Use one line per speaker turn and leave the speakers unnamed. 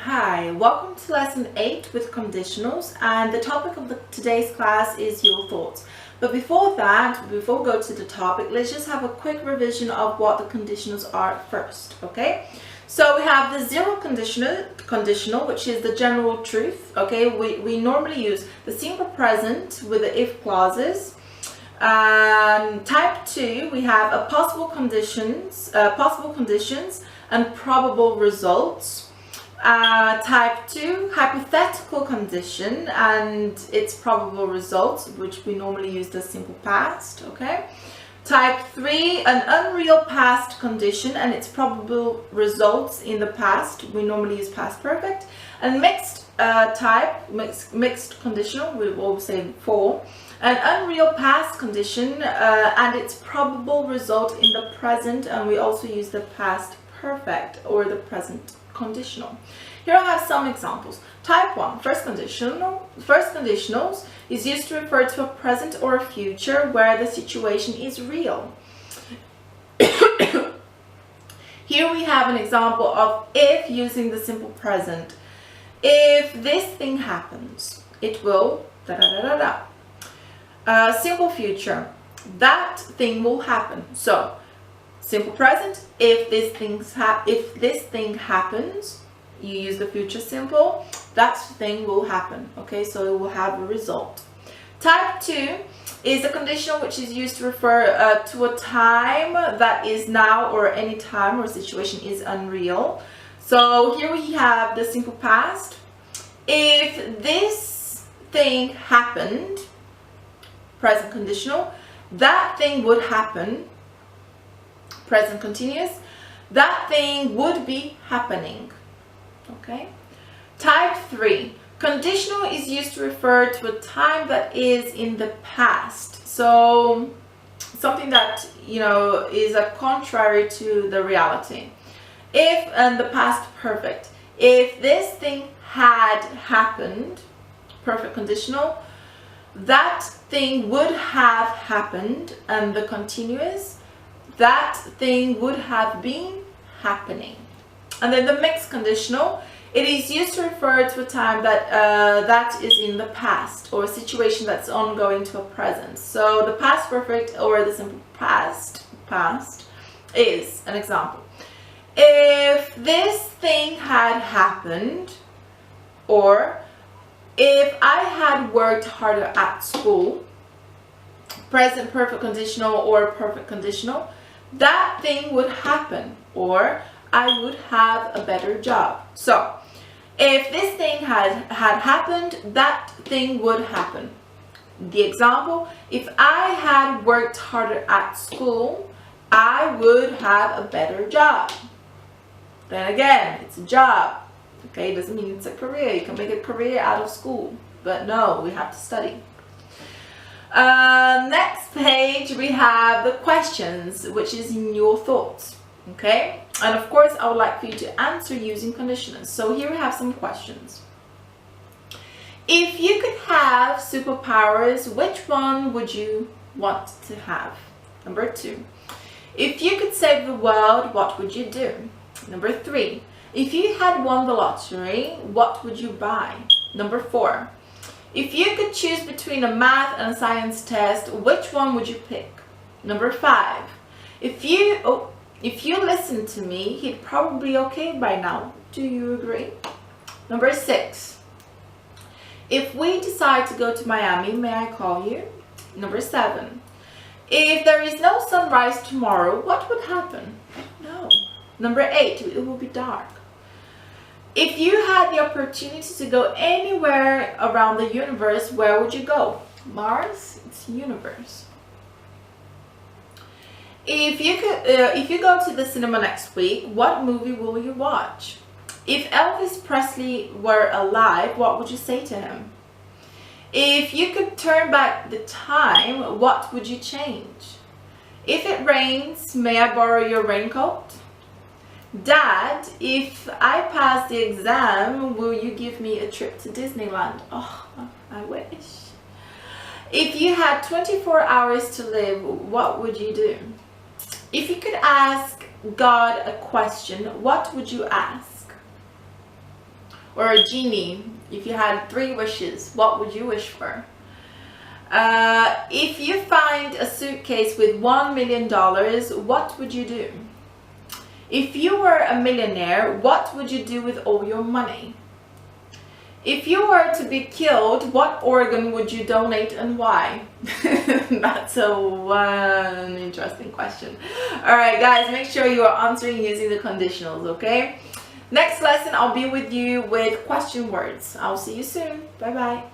Hi, welcome to lesson 8 with conditionals, and the topic of today's class is your thoughts. But before we go to the topic, let's just have a quick revision of what the conditionals are first, okay? So we have the zero conditional, which is the general truth, okay? We normally use the simple present with the if clauses. Type 2, we have a possible conditions and probable results. Type 2, hypothetical condition and its probable results, which we normally use the simple past, okay? Type 3, an unreal past condition and its probable results in the past, we normally use past perfect. And mixed mixed conditional, we will say 4, an unreal past condition and its probable result in the present, and we also use the past perfect or the present conditional. Here I have some examples. Type 1, first conditionals is used to refer to a present or a future where the situation is real. Here we have an example of if using the simple present. If this thing happens, it will da da da da da. Simple future, that thing will happen. So simple present, if this thing happens, you use the future simple, that thing will happen, okay? So it will have a result. Type 2 is a conditional which is used to refer to a time that is now or any time or situation is unreal. So here we have the simple past. If this thing happened, present conditional, that thing would happen, present continuous, that thing would be happening, okay? Type 3, conditional is used to refer to a time that is in the past, so something that, you know, is a contrary to the reality. If, and the past perfect, if this thing had happened, perfect conditional, that thing would have happened, and the continuous, that thing would have been happening. And then the mixed conditional, it is used to refer to a time that that is in the past or a situation that's ongoing to a present. So the past perfect or the simple past is an example. If this thing had happened, or if I had worked harder at school, present perfect conditional or perfect conditional, that thing would happen, or I would have a better job. So if this thing had happened, that thing would happen. The example, if I had worked harder at school, I would have a better job. Then again, it's a job. Okay, it doesn't mean it's a career. You can make a career out of school, but no, we have to study. Next page, we have the questions, which is in your thoughts. Okay, and of course, I would like for you to answer using conditionals. So here we have some questions. If you could have superpowers, which one would you want to have? Number 2. If you could save the world, what would you do? Number 3. If you had won the lottery, what would you buy? Number 4. If you could choose between a math and a science test, which one would you pick? Number 5. If you listened to me, he'd probably be okay by now. Do you agree? Number 6. If we decide to go to Miami, may I call you? Number 7. If there is no sunrise tomorrow, what would happen? No. Number 8. It will be dark. If you had the opportunity to go anywhere around the universe, where would you go? Mars? It's universe. If you go to the cinema next week, what movie will you watch? If Elvis Presley were alive, what would you say to him? If you could turn back the time, what would you change? If it rains, may I borrow your raincoat? Dad, if I pass the exam, will you give me a trip to Disneyland? Oh, I wish. If you had 24 hours to live, what would you do? If you could ask God a question, what would you ask? Or a genie, if you had 3 wishes, what would you wish for? If you find a suitcase with $1 million, what would you do? If you were a millionaire, what would you do with all your money? If you were to be killed, what organ would you donate and why? That's an interesting question. Alright guys, make sure you are answering using the conditionals, okay? Next lesson, I'll be with you with question words. I'll see you soon. Bye bye.